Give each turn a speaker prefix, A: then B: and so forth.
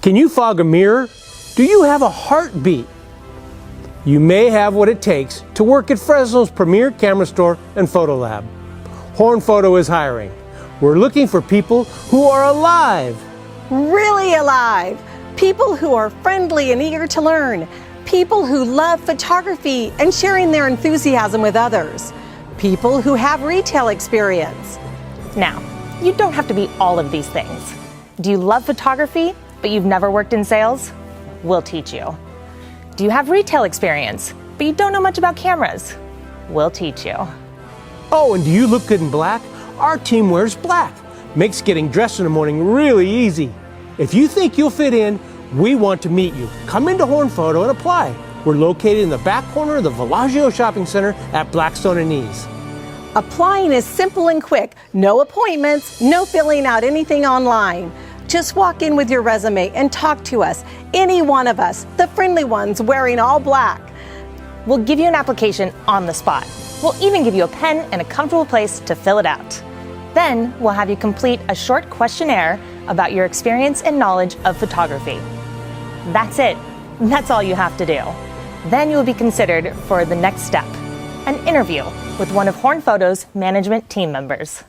A: Can you fog a mirror? Do you have a heartbeat? You may have what it takes to work at Fresno's premier camera store and photo lab. Horn Photo is hiring. We're looking for people who are alive.
B: Really alive. People who are friendly and eager to learn. People who love photography and sharing their enthusiasm with others. People who have retail experience.
C: Now, you don't have to be all of these things. Do you love photography, but you've never worked in sales? We'll teach you. Do you have retail experience, but you don't know much about cameras? We'll teach you.
A: Oh, and do you look good in black? Our team wears black. Makes getting dressed in the morning really easy. If you think you'll fit in, we want to meet you. Come into Horn Photo and apply. We're located in the back corner of the Villaggio Shopping Center at Blackstone and Ease.
B: Applying is simple and quick. No appointments, no filling out anything online. Just walk in with your resume and talk to us. Any one of us, the friendly ones wearing all black.
C: We'll give you an application on the spot. We'll even give you a pen and a comfortable place to fill it out. Then we'll have you complete a short questionnaire about your experience and knowledge of photography. That's it. That's all you have to do. Then you'll be considered for the next step, an interview with one of Horn Photo's management team members.